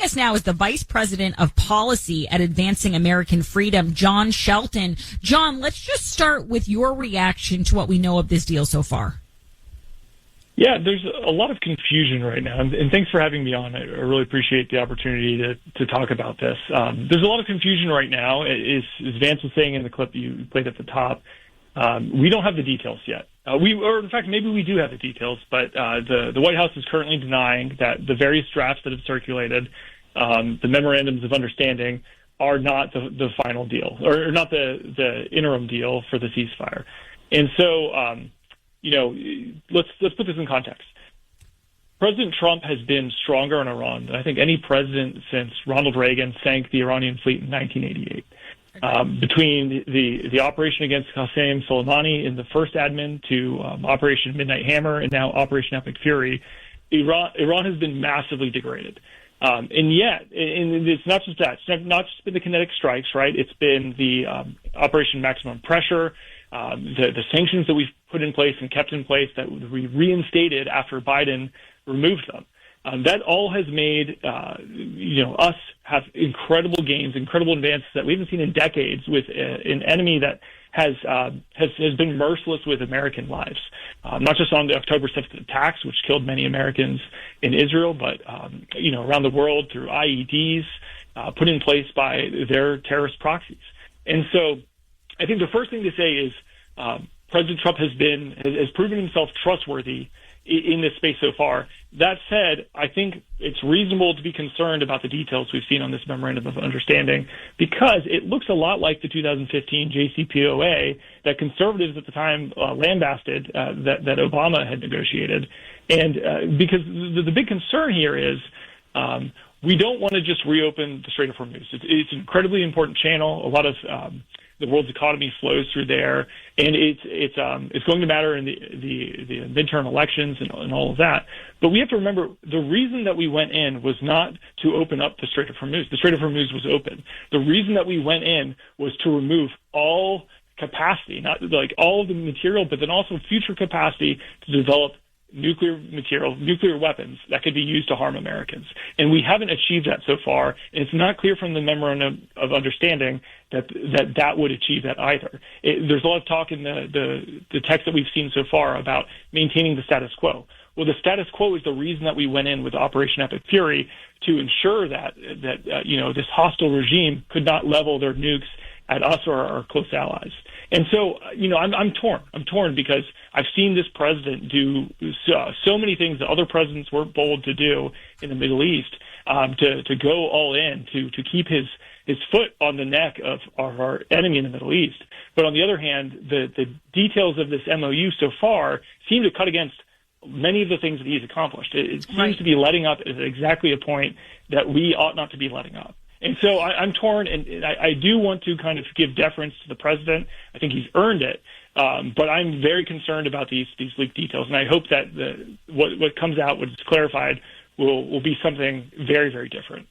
us now is the Vice President of Policy at Advancing American Freedom, John Shelton. John, let's just start with your reaction to what we know of this deal so far. Yeah, there's a lot of confusion right now, and thanks for having me on. I really appreciate the opportunity to talk about this. There's a lot of confusion right now. As Vance was saying in the clip you played at the top, we don't have the details yet. Or in fact, maybe we do have the details, but the White House is currently denying that the various drafts that have circulated, the memorandums of understanding, are not the final deal, or not the interim deal for the ceasefire. And so, let's put this in context. President Trump has been stronger on Iran than I think any president since Ronald Reagan sank the Iranian fleet in 1988. Between the operation against Qasem Soleimani in the first admin to Operation Midnight Hammer and now Operation Epic Fury, Iran has been massively degraded. And yet, and it's not just that. It's not just been the kinetic strikes, right? It's been the Operation Maximum Pressure, the sanctions that we've put in place and kept in place that we reinstated after Biden removed them. That all has made, us have incredible gains, incredible advances that we haven't seen in decades with an enemy that has been merciless with American lives, not just on the October 7th attacks, which killed many Americans in Israel, but, around the world through IEDs put in place by their terrorist proxies. And so I think the first thing to say is President Trump has proven himself trustworthy in this space so far. That said, I think it's reasonable to be concerned about the details we've seen on this memorandum of understanding, because it looks a lot like the 2015 JCPOA that conservatives at the time lambasted that Obama had negotiated. And because the big concern here is we don't want to just reopen the Strait of Hormuz. It's an incredibly important channel. A lot of the world's economy flows through there, and it's going to matter in the midterm elections and all of that. But we have to remember the reason that we went in was not to open up the Strait of Hormuz. The Strait of Hormuz was open. The reason that we went in was to remove all capacity, not like all of the material, but then also future capacity to develop nuclear weapons that could be used to harm Americans. And we haven't achieved that so far. And it's not clear from the memorandum of understanding that would achieve that either. There's a lot of talk in the text that we've seen so far about maintaining the status quo. Well, the status quo is the reason that we went in with Operation Epic Fury, to ensure that this hostile regime could not level their nukes at us or our close allies. And so, I'm torn. I'm torn because I've seen this president do so many things that other presidents weren't bold to do in the Middle East, to go all in, to keep his foot on the neck of our enemy in the Middle East. But on the other hand, the details of this MOU so far seem to cut against many of the things that he's accomplished. It seems to be letting up at exactly a point that we ought not to be letting up. And so I'm torn, and I do want to kind of give deference to the president. I think he's earned it, but I'm very concerned about these leaked details, and I hope that what comes out, what's clarified, will be something very, very different.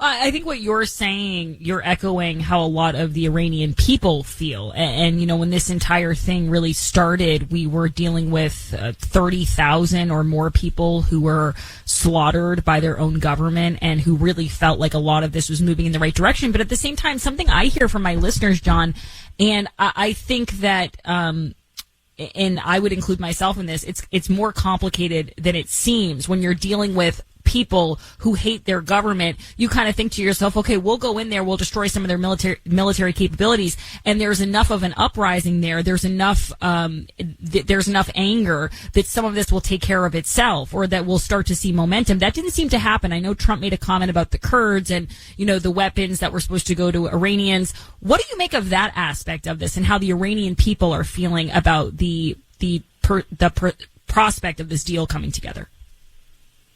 I think what you're saying, you're echoing how a lot of the Iranian people feel. And when this entire thing really started, we were dealing with 30,000 or more people who were slaughtered by their own government and who really felt like a lot of this was moving in the right direction. But at the same time, something I hear from my listeners, John, and I think that, and I would include myself in this, it's more complicated than it seems when you're dealing with people who hate their government. You kind of think to yourself, okay, we'll go in there, we'll destroy some of their military capabilities, and there's enough of an uprising there. There's enough anger that some of this will take care of itself, or that we'll start to see momentum. That didn't seem to happen. I know Trump made a comment about the Kurds and the weapons that were supposed to go to Iranians. What do you make of that aspect of this, and how the Iranian people are feeling about the prospect of this deal coming together?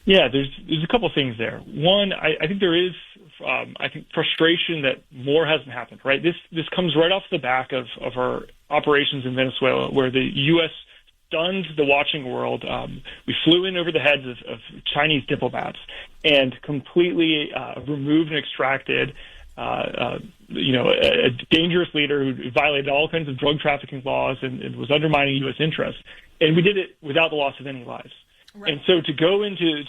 Yeah, there's a couple of things there. One, I think there is, frustration that more hasn't happened, right? This comes right off the back of our operations in Venezuela, where the U.S. stunned the watching world. We flew in over the heads of Chinese diplomats and completely removed and extracted a dangerous leader who violated all kinds of drug trafficking laws and was undermining U.S. interests. And we did it without the loss of any lives. Right. And so to go into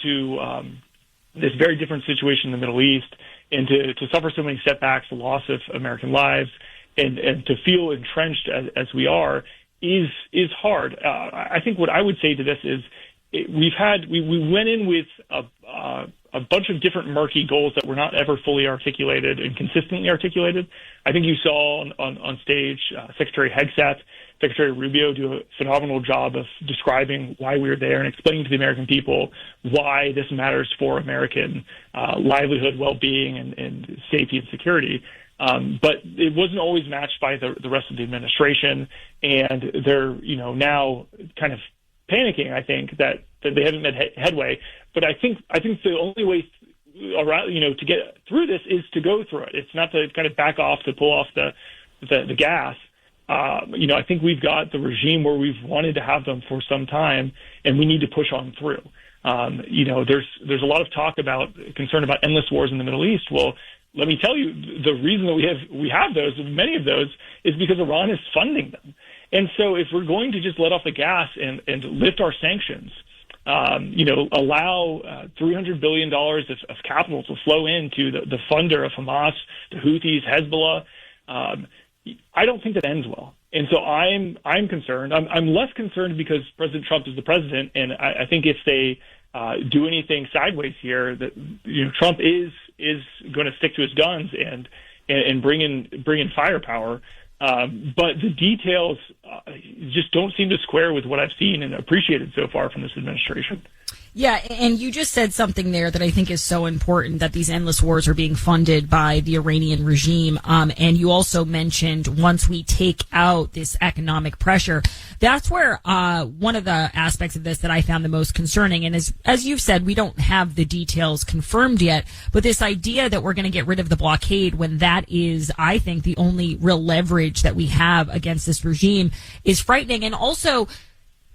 this very different situation in the Middle East, and to suffer so many setbacks, the loss of American lives, and to feel entrenched as we are is hard. I think what I would say to this is we went in with a bunch of different murky goals that were not ever fully articulated and consistently articulated. I think you saw on stage Secretary Hegseth, Secretary Rubio do a phenomenal job of describing why we were there and explaining to the American people why this matters for American livelihood, well-being, and safety and security. But it wasn't always matched by the rest of the administration, and they're now kind of panicking. I think that they haven't made headway. But I think the only way around to get through this is to go through it. It's not to kind of back off, to pull off the gas. I think we've got the regime where we've wanted to have them for some time, and we need to push on through. There's a lot of talk about concern about endless wars in the Middle East. Well, let me tell you, the reason that we have those, many of those, is because Iran is funding them. And so if we're going to just let off the gas and lift our sanctions, allow $300 billion of capital to flow into the funder of Hamas, the Houthis, Hezbollah, I don't think that ends well. And so I'm concerned. I'm less concerned because President Trump is the president, and I think if they do anything sideways here, that Trump is going to stick to his guns and bring in firepower. But the details just don't seem to square with what I've seen and appreciated so far from this administration. Yeah, and you just said something there that I think is so important, that these endless wars are being funded by the Iranian regime. And you also mentioned once we take out this economic pressure, that's where one of the aspects of this that I found the most concerning. And as you've said, we don't have the details confirmed yet, but this idea that we're going to get rid of the blockade when that is, I think, the only real leverage that we have against this regime is frightening. And also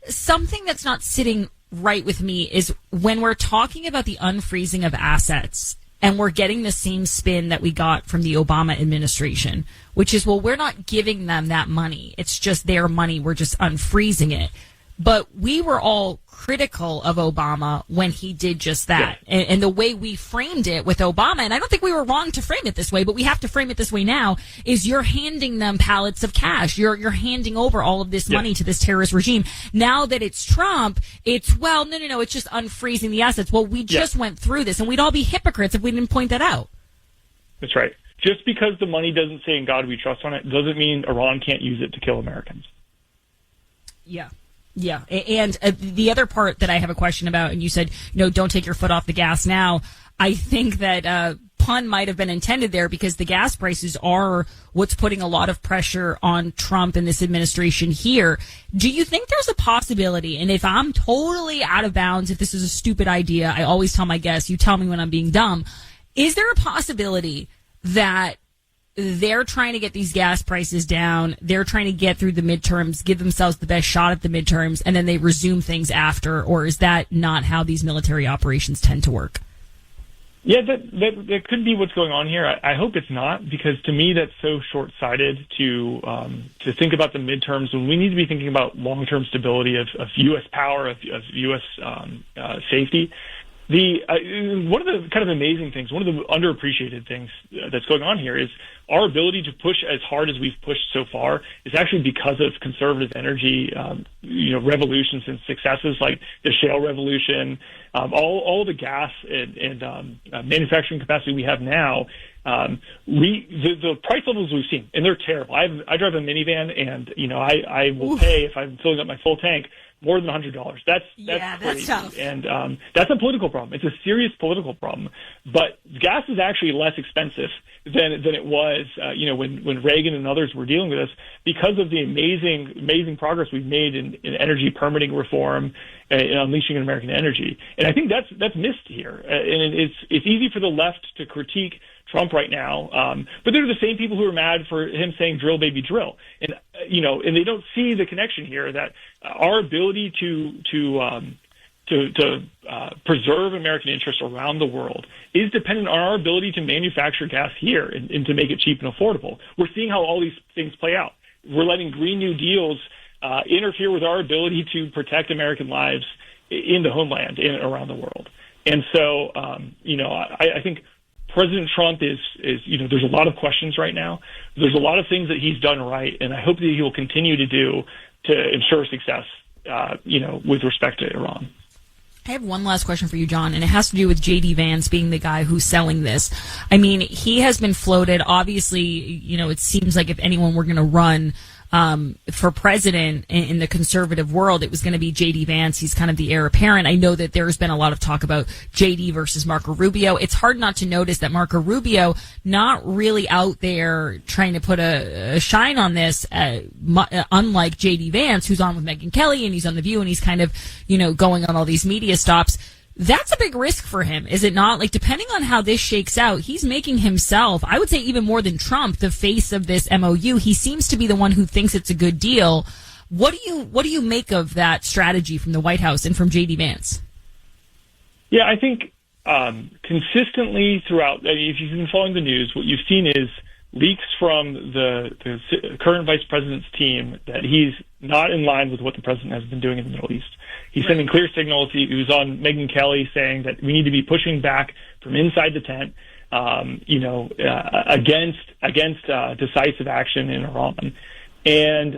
something that's not sitting right with me is when we're talking about the unfreezing of assets and we're getting the same spin that we got from the Obama administration, which is, well, we're not giving them that money. It's just their money. We're just unfreezing it. But we were all critical of Obama when he did just that. Yeah. And the way we framed it with Obama, and I don't think we were wrong to frame it this way, but we have to frame it this way now, is you're handing them pallets of cash. You're handing over all of this money to this terrorist regime. Now that it's Trump, it's, well, no, it's just unfreezing the assets. Well, we just went through this, and we'd all be hypocrites if we didn't point that out. That's right. Just because the money doesn't say "In God We Trust" on it doesn't mean Iran can't use it to kill Americans. Yeah. Yeah, and the other part that I have a question about, and you said, don't take your foot off the gas now. I think that pun might have been intended there because the gas prices are what's putting a lot of pressure on Trump and this administration here. Do you think there's a possibility, and if I'm totally out of bounds, if this is a stupid idea, I always tell my guests, you tell me when I'm being dumb, is there a possibility that they're trying to get these gas prices down, they're trying to get through the midterms, give themselves the best shot at the midterms, and then they resume things after? Or is that not how these military operations tend to work? Yeah, that could be what's going on here. I hope it's not, because to me that's so short-sighted to think about the midterms when we need to be thinking about long-term stability of U.S. power, of U.S. Safety. One of the kind of amazing things, one of the underappreciated things that's going on here is our ability to push as hard as we've pushed so far is actually because of conservative energy, revolutions and successes like the shale revolution, all the gas and manufacturing capacity we have now. The price levels we've seen, and they're terrible. I drive a minivan, and I will pay if I'm filling up my full tank more than $100. That's crazy. Tough. And that's a political problem. It's a serious political problem. But gas is actually less expensive than it was, when Reagan and others were dealing with this, because of the amazing progress we've made in energy permitting reform and unleashing American energy. And I think that's missed here. And it's easy for the left to critique Trump right now, but they're the same people who are mad for him saying "drill, baby, drill," and they don't see the connection here that our ability to preserve American interests around the world is dependent on our ability to manufacture gas here and to make it cheap and affordable. We're seeing how all these things play out. We're letting Green New Deals interfere with our ability to protect American lives in the homeland and around the world. And so, I think President Trump is, there's a lot of questions right now. There's a lot of things that he's done right, and I hope that he will continue to do to ensure success, with respect to Iran. I have one last question for you, John, and it has to do with J.D. Vance being the guy who's selling this. I mean, he has been floated. Obviously, it seems like if anyone were going to run for president in the conservative world, it was going to be J.D. Vance. He's kind of the heir apparent. I know that there's been a lot of talk about J.D. versus Marco Rubio. It's hard not to notice that Marco Rubio not really out there trying to put a shine on this, unlike J.D. Vance, who's on with Megyn Kelly and he's on The View and he's kind of, going on all these media stops. That's a big risk for him, is it not? Like, depending on how this shakes out, he's making himself, I would say even more than Trump, the face of this MOU. He seems to be the one who thinks it's a good deal. What do you make of that strategy from the White House and from J.D. Vance? Yeah, I think consistently throughout, if you've been following the news, what you've seen is leaks from the current vice president's team that he's not in line with what the president has been doing in the Middle East. He's sending clear signals. He was on Megyn Kelly saying that we need to be pushing back from inside the tent, against decisive action in Iran. And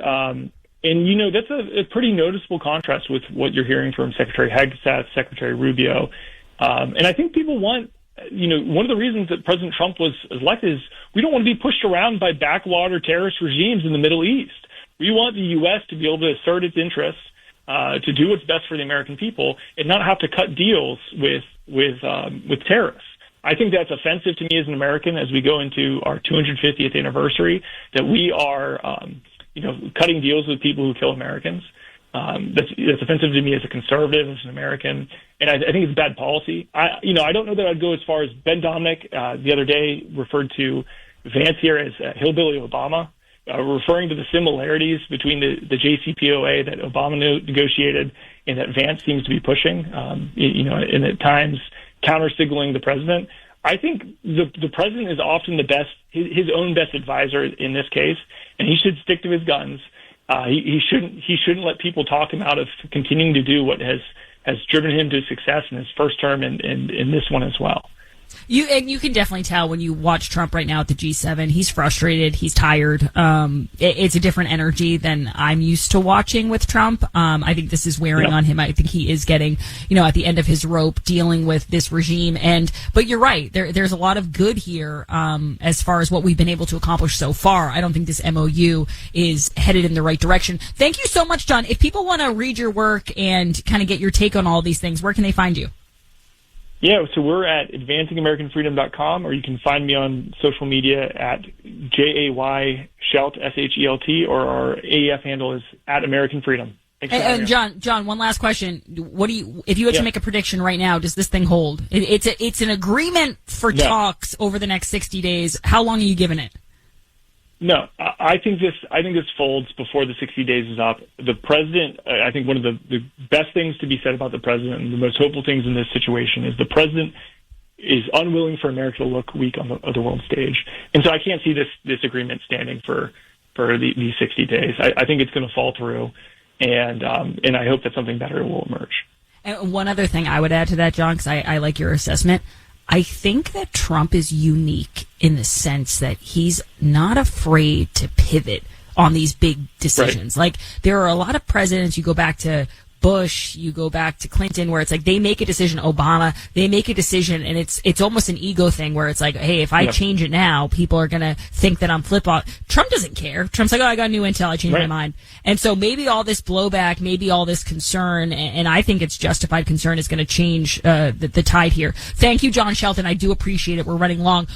that's a pretty noticeable contrast with what you're hearing from Secretary Hegseth, Secretary Rubio. And I think people want, one of the reasons that President Trump was elected is we don't want to be pushed around by backwater terrorist regimes in the Middle East. We want the U.S. to be able to assert its interests, to do what's best for the American people, and not have to cut deals with terrorists. I think that's offensive to me as an American as we go into our 250th anniversary, that we are, cutting deals with people who kill Americans. That's offensive to me as a conservative, as an American, and I think it's bad policy. I don't know that I'd go as far as Ben Dominic the other day referred to Vance here as hillbilly Obama, referring to the similarities between the JCPOA that Obama negotiated and that Vance seems to be pushing, and at times counter-signaling the president. I think the president is often his own best advisor in this case, and he should stick to his guns. He shouldn't let people talk him out of continuing to do what has driven him to success in his first term and in this one as well. You can definitely tell when you watch Trump right now at the G7. He's frustrated. He's tired. It's a different energy than I'm used to watching with Trump. I think this is wearing on him. I think he is getting, at the end of his rope dealing with this regime. But you're right. There's a lot of good here as far as what we've been able to accomplish so far. I don't think this MOU is headed in the right direction. Thank you so much, John. If people want to read your work and kind of get your take on all these things, where can they find you? Yeah, so we're at advancingamericanfreedom.com, or you can find me on social media at JAY Shelt, SHELT, or our AAF handle is at American Freedom. And John, one last question. If you had to make a prediction right now, does this thing hold? It's an agreement for talks over the next 60 days. How long are you giving it? No, I think this folds before the 60 days is up. The president, I think one of the best things to be said about the president and the most hopeful things in this situation is the president is unwilling for America to look weak on the world stage. And so I can't see this agreement standing for these 60 days. I think it's going to fall through, and I hope that something better will emerge. And one other thing I would add to that, John, because I like your assessment. I think that Trump is unique in the sense that he's not afraid to pivot on these big decisions. Right. Like, there are a lot of presidents, you go back to Bush, you go back to Clinton, where it's like they make a decision, Obama, they make a decision, and it's almost an ego thing where it's like, hey, if I change it now, people are going to think that I'm flip-flop. Trump doesn't care. Trump's like, oh, I got new intel, I changed my mind. And so maybe all this blowback, maybe all this concern, and I think it's justified concern, is going to change the tide here. Thank you, John Shelton. I do appreciate it. We're running long.